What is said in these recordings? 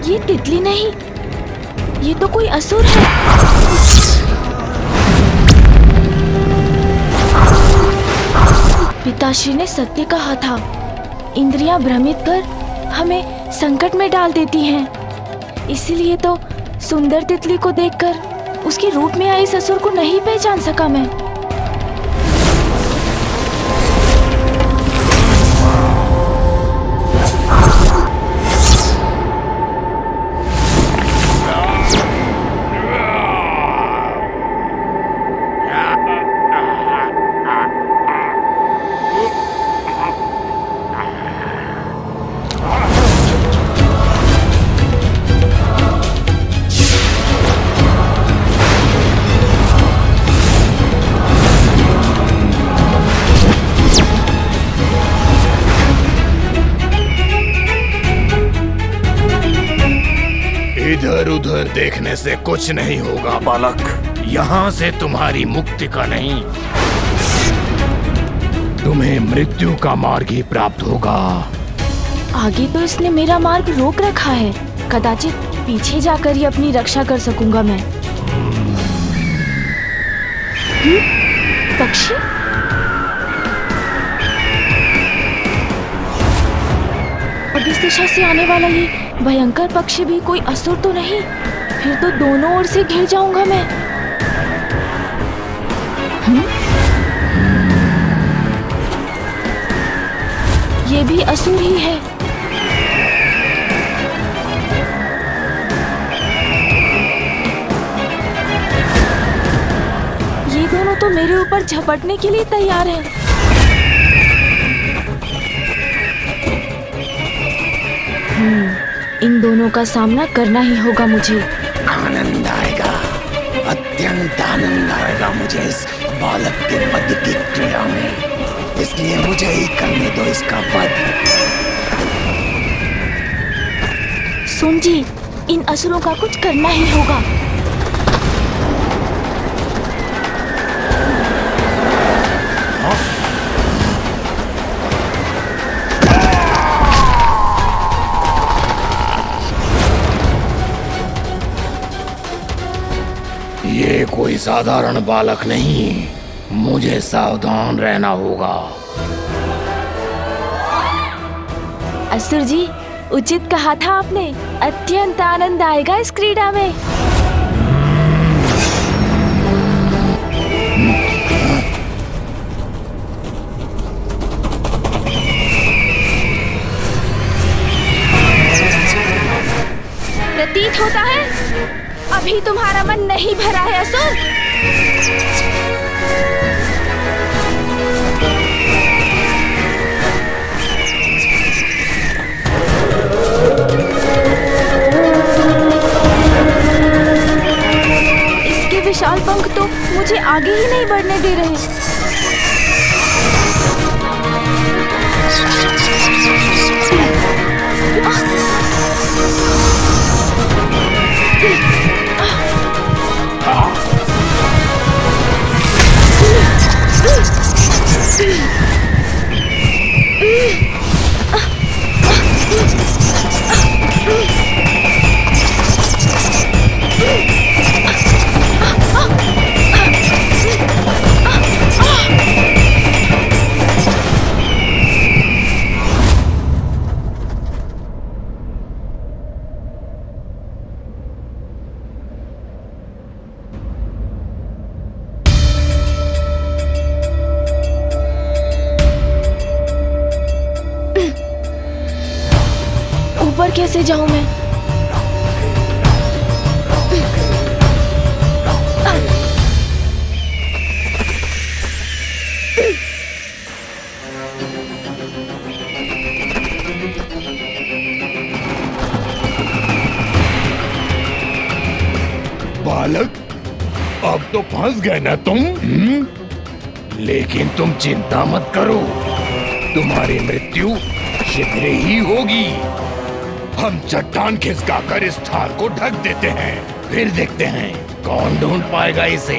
ये तितली नहीं, ये तो कोई असुर है। पिताश्री ने सत्य कहा था, इंद्रियां भ्रमित कर हमें संकट में डाल देती हैं। इसीलिए तो सुंदर तितली को देखकर उसके रूप में आए इस असुर को नहीं पहचान सका मैं। इधर उधर देखने से कुछ नहीं होगा बालक। यहाँ से तुम्हारी मुक्ति का नहीं, तुम्हें मृत्यु का मार्ग ही प्राप्त होगा। आगे तो इसने मेरा मार्ग रोक रखा है, कदाचित पीछे जाकर ही अपनी रक्षा कर सकूंगा मैं। पक्षी? अब इस दिशा से आने वाला ये भयंकर पक्षी भी कोई असुर तो नहीं? फिर तो दोनों ओर से घिर जाऊंगा मैं। ये भी असुर ही है। ये दोनों तो मेरे ऊपर झपटने के लिए तैयार हैं। इन दोनों का सामना करना ही होगा मुझे। आनंद आएगा, अत्यंत आनंद आएगा मुझे इस बालक के वध की क्रिया में, इसलिए मुझे ही करने दो इसका वध। सुन जी, इन असुरों का कुछ करना ही होगा। ये कोई साधारण बालक नहीं, मुझे सावधान रहना होगा। असुर जी, उचित कहा था आपने, अत्यंत आनंद आएगा इस क्रीड़ा में। प्रतीत होता है अभी तुम्हारा मन नहीं भरा है असुर। इसके विशाल पंख तो मुझे आगे ही नहीं बढ़ने दे रहे। ऊपर कैसे जाऊं मैं? बालक, अब तो फंस गए ना तुम? लेकिन तुम चिंता मत करो, तुम्हारी मृत्यु शीघ्र ही होगी। हम चट्टान खिसकाकर इस स्थान को ढक देते हैं, फिर देखते हैं कौन ढूंढ पाएगा इसे।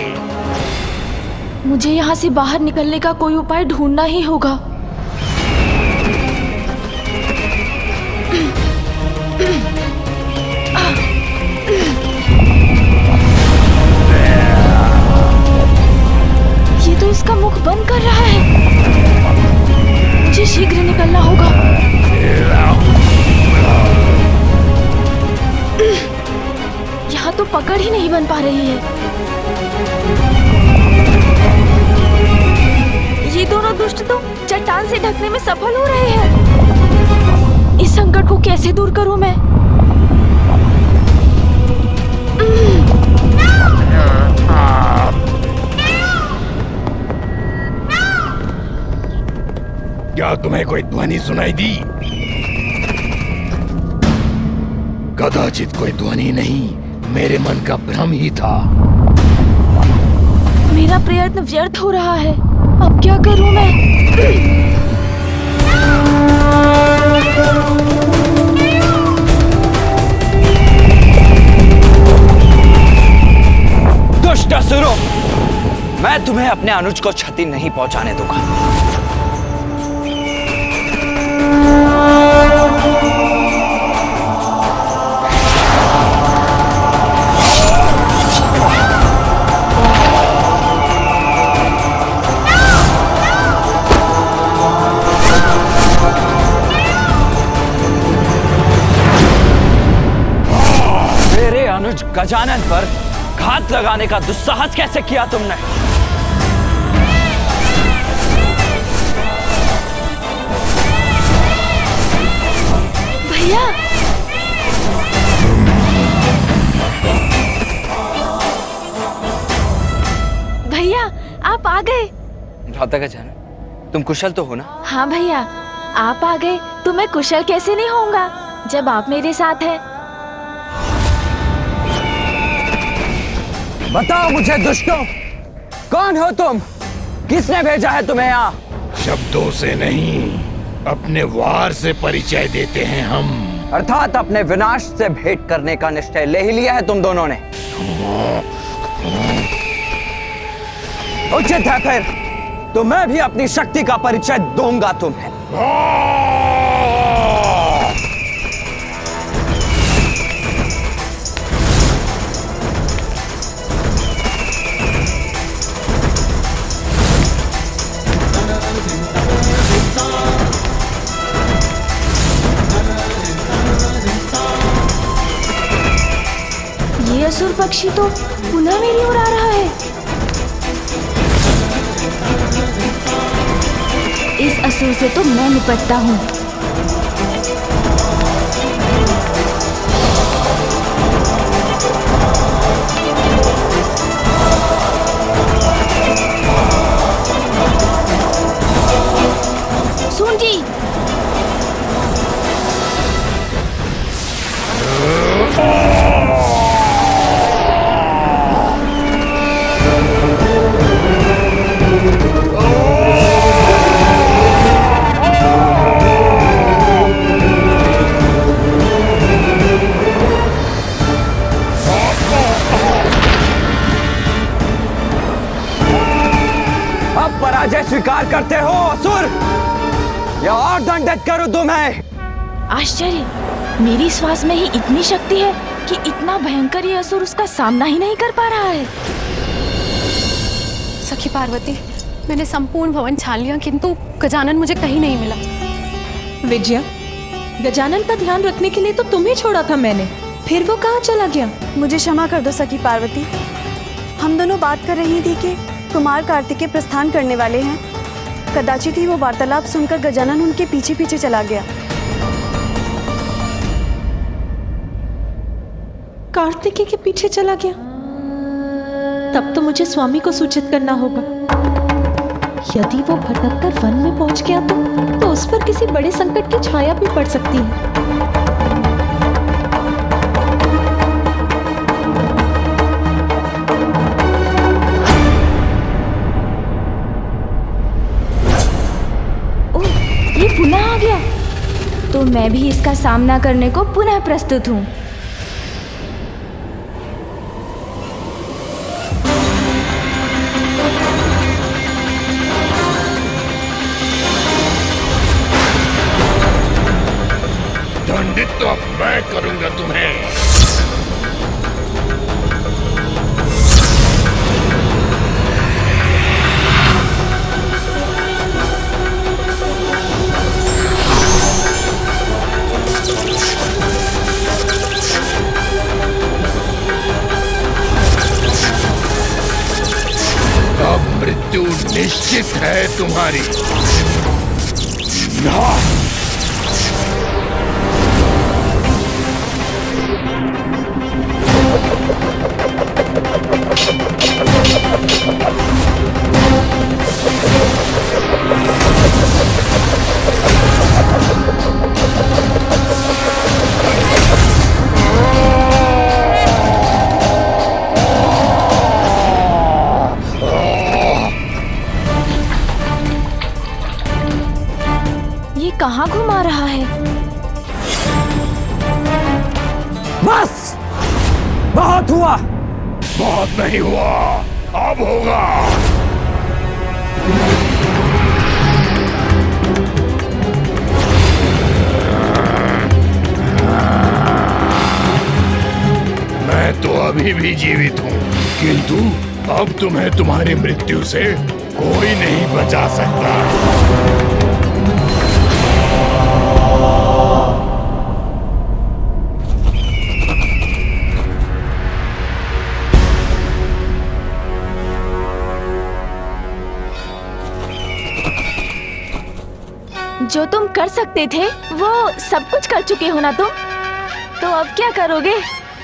मुझे यहाँ से बाहर निकलने का कोई उपाय ढूंढना ही होगा। पकड़ ही नहीं बन पा रही है। ये दोनों दुष्ट तो चट्टान से ढकने में सफल हो रहे हैं। इस संकट को कैसे दूर करूं मैं? क्या तुम्हें कोई ध्वनि सुनाई दी? कदाचित कोई ध्वनि नहीं, मेरे मन का भ्रम ही था। मेरा प्रयत्न व्यर्थ हो रहा है। अब क्या करूं मैं? दुष्ट असुरों, मैं तुम्हें अपने अनुज को क्षति नहीं पहुंचाने दूंगा। अनुज गजानन पर घात लगाने का दुस्साहस कैसे किया तुमने? भैया, भैया आप आ गए। भ्राता गजानन, तुम कुशल तो हो ना? हाँ भैया, आप आ गए तो मैं कुशल कैसे नहीं होऊंगा जब आप मेरे साथ हैं। बताओ मुझे दुष्टों, कौन हो तुम? किसने भेजा है तुम्हें यहाँ? शब्दों से नहीं, अपने वार से परिचय देते हैं हम। अर्थात अपने विनाश से भेंट करने का निश्चय ले ही लिया है तुम दोनों ने। उचित है फिर, तो मैं भी अपनी शक्ति का परिचय दूंगा तुम्हें। ये असुर पक्षी तो पुनः मेरी ओर आ रहा है। इस असुर से तो मैं निपटता हूँ। सुन जी, पराजय स्वीकार करते हो असुर, या और दंडित करूं तुम्हें? आश्चर्य, मेरी श्वास में ही इतनी शक्ति है कि इतना भयंकर ये असुर उसका सामना ही नहीं कर पा रहा है। सखी पार्वती, मैंने संपूर्ण भवन छान लिया किंतु गजानन मुझे कहीं नहीं मिला। विजया, गजानन का ध्यान रखने के लिए तो तुम्हें छोड़ा था मैंने, फिर वो कहाँ चला गया? मुझे क्षमा कर दो सखी पार्वती। हम दोनों बात कर रही थी कि कुमार कार्तिकेय प्रस्थान करने वाले हैं। कदाचित ही वो वार्तालाप सुनकर गजानन उनके पीछे पीछे चला गया। कार्तिकेय के पीछे चला गया? तब तो मुझे स्वामी को सूचित करना होगा। यदि वो भटक कर वन में पहुंच गया तो उस पर किसी बड़े संकट की छाया भी पड़ सकती है। ये पुनः आ गया, तो मैं भी इसका सामना करने को पुनः प्रस्तुत हूँ। दंडित तो अब मैं करूंगा तुम्हें। उचित है तुम्हारी। ना ये कहाँ घुमा रहा है? बस बहुत हुआ। बहुत नहीं हुआ, अब होगा। मैं तो अभी भी जीवित हूँ, किंतु अब तुम्हें तुम्हारी मृत्यु से कोई नहीं बचा सकता। जो तुम कर सकते थे वो सब कुछ कर चुके हो ना तुम, तो अब क्या करोगे?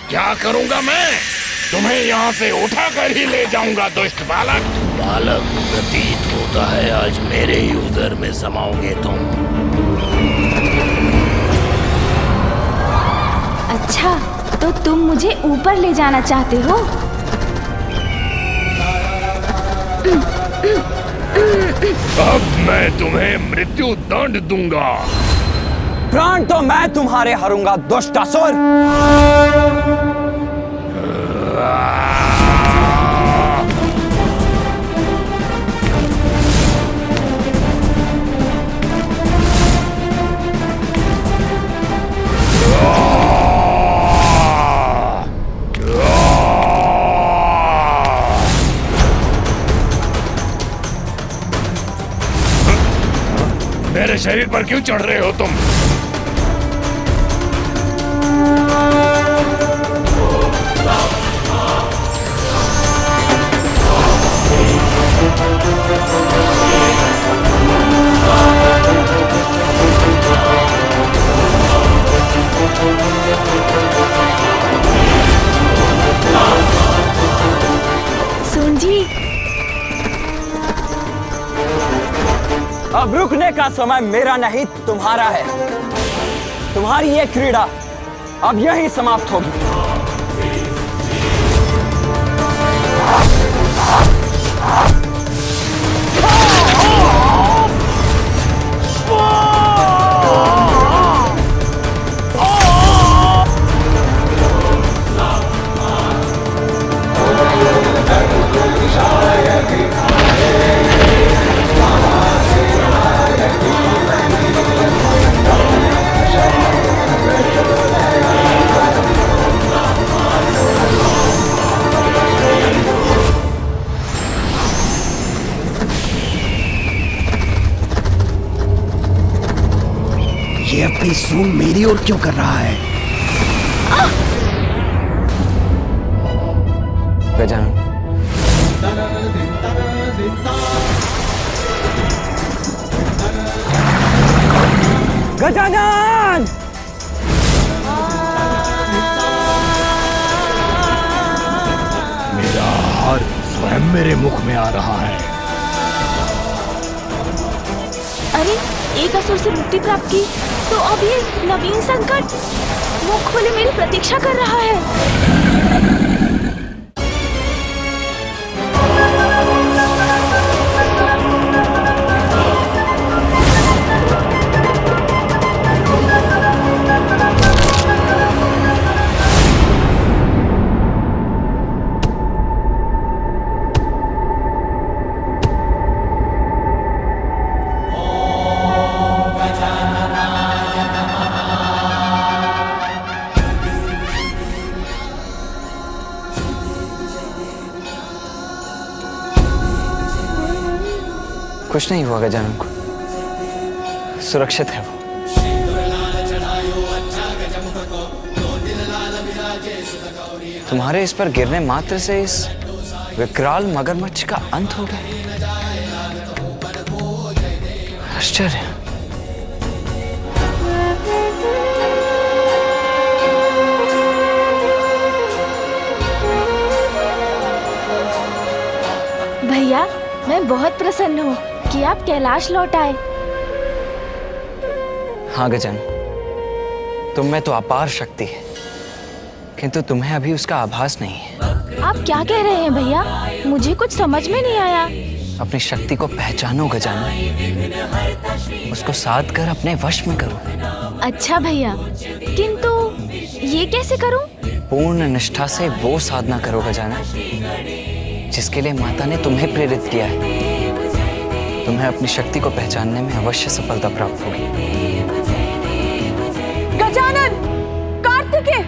क्या करूंगा मैं? तुम्हें यहाँ से उठा कर ही ले जाऊंगा दुष्ट बालक। बालक, प्रतीत होता है आज मेरे ही उदर में समाओगे तुम। अच्छा, तो तुम मुझे ऊपर ले जाना चाहते हो? अब मैं तुम्हें मृत्यु दंड दूंगा। प्राण तो मैं तुम्हारे हरूंगा दुष्ट असुर। मेरे शरीर पर क्यों चढ़ रहे हो तुम? सुन जी, अब रुकने का समय मेरा नहीं तुम्हारा है। तुम्हारी ये क्रीड़ा अब यहीं समाप्त होगी। ये अपनी सूंड मेरी ओर क्यों कर रहा है? गजानन, गजानन! मेरा आहार स्वयं मेरे मुख में आ रहा है। अरे एक असुर से मुक्ति प्राप्त की, तो अब ये नवीन संकट मुख खोले मेरी प्रतीक्षा कर रहा है। कुछ नहीं हुआ गजानन को, सुरक्षित है वो। तुम्हारे इस पर गिरने मात्र से इस विकराल मगरमच्छ का अंत हो गया। आश्चर्य। भैया, मैं बहुत प्रसन्न हूँ कि आप कैलाश लौट आए। हाँ गजानन, तुम में तो अपार शक्ति है, किंतु तुम्हें अभी उसका आभास नहीं है। आप क्या कह रहे हैं भैया? मुझे कुछ समझ में नहीं आया। अपनी शक्ति को पहचानो गजानन, उसको साध कर अपने वश में करो। अच्छा भैया, किंतु ये कैसे करूं? पूर्ण निष्ठा से वो साधना करो गजानन, जिसके लिए माता ने तुम्हें प्रेरित किया है। तुम्हें अपनी शक्ति को पहचानने में अवश्य सफलता प्राप्त होगी। गजानन, कार्तिकेय!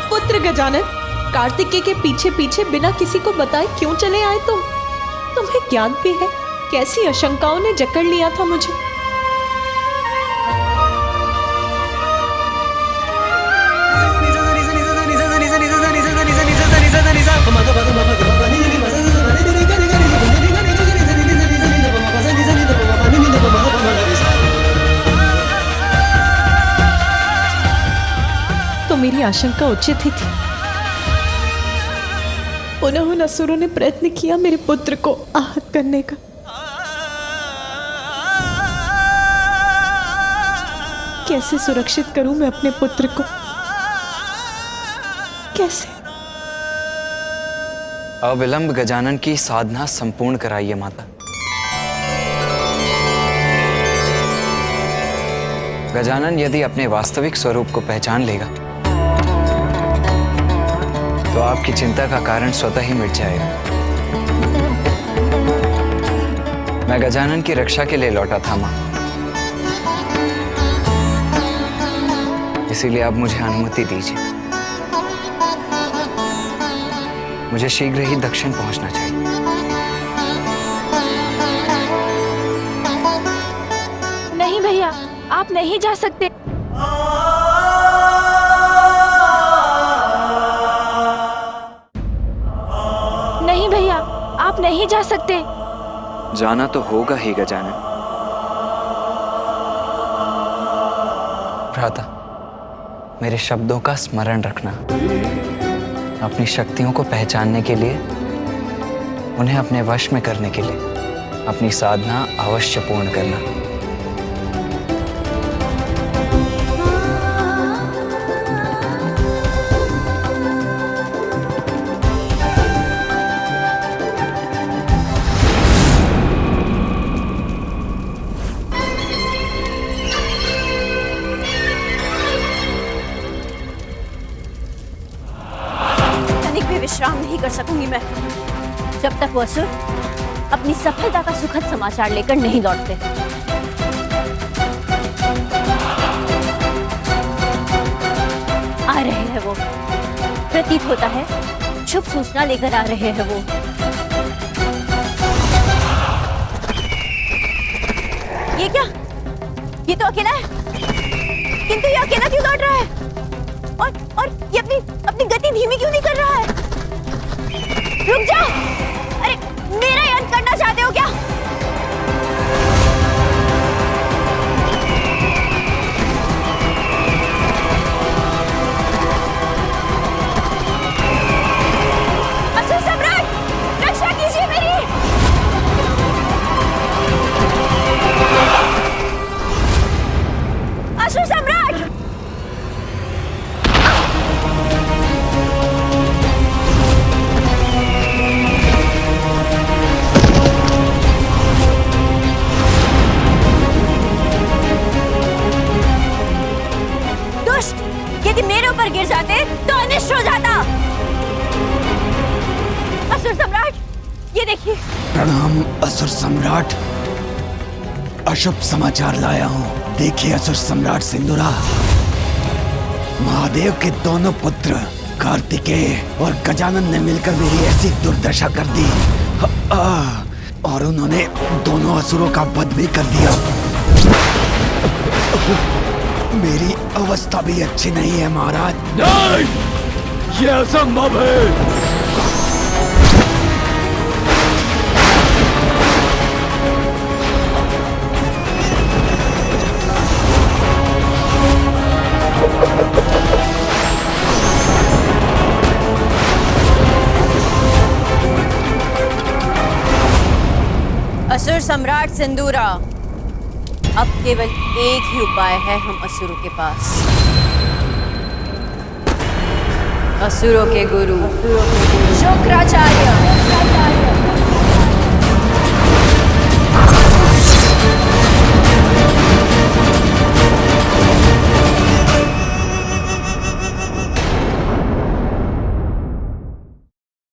पुत्र गजानन, कार्तिकेय के पीछे पीछे बिना किसी को बताए क्यों चले आए तुम? तुम्हें ज्ञान भी है कैसी आशंकाओं ने जकड़ लिया था मुझे। तो मेरी आशंका उचित ही थी। पुनः उन असुरों ने प्रयत्न किया मेरे पुत्र को आहत करने का। कैसे सुरक्षित करूं मैं अपने पुत्र को? कैसे? अविलंब गजानन की साधना संपूर्ण कराइए माता। गजानन यदि अपने वास्तविक स्वरूप को पहचान लेगा तो आपकी चिंता का कारण स्वतः ही मिट जाएगा। मैं गजानन की रक्षा के लिए लौटा था मां, इसीलिए अब मुझे अनुमति दीजिए। मुझे शीघ्र ही दक्षिण पहुंचना चाहिए। नहीं भैया, आप नहीं जा सकते। नहीं भैया, आप नहीं जा सकते। जाना तो होगा ही गजानन। भ्राता, मेरे शब्दों का स्मरण रखना। अपनी शक्तियों को पहचानने के लिए, उन्हें अपने वश में करने के लिए अपनी साधना अवश्य पूर्ण करना। विश्राम नहीं कर सकूंगी मैं जब तक वो असुर अपनी सफलता का सुखद समाचार लेकर नहीं लौटते। आ रहे हैं वो, प्रतीत होता है शुभ सूचना लेकर आ रहे हैं वो। ये क्या? ये तो अकेला है, किंतु ये अकेला क्यों लौट रहा है? और ये अपनी गति धीमी क्यों नहीं कर रहा है? रुक जाओ! अरे मेरा ही अंत करना चाहते हो क्या? असुर सम्राट, रक्षा कीजिए मेरी! असुर सम्राट! यदि मेरे ऊपर गिर जाते तो अनिष्ट हो जाता। असुर सम्राट, ये देखिए। प्रणाम असुर सम्राट, अशुभ समाचार लाया हूँ। देखिए असुर सम्राट सिंदूरा, महादेव के दोनों पुत्र कार्तिकेय और गजानन ने मिलकर मेरी ऐसी दुर्दशा कर दी और उन्होंने दोनों असुरों का वध भी कर दिया। मेरी अवस्था भी अच्छी नहीं है महाराज। नहीं, ये असंभव है। असुर सम्राट सिंदूरा, अब केवल एक ही उपाय है हम असुरों के पास। असुरों के गुरु शुक्राचार्य।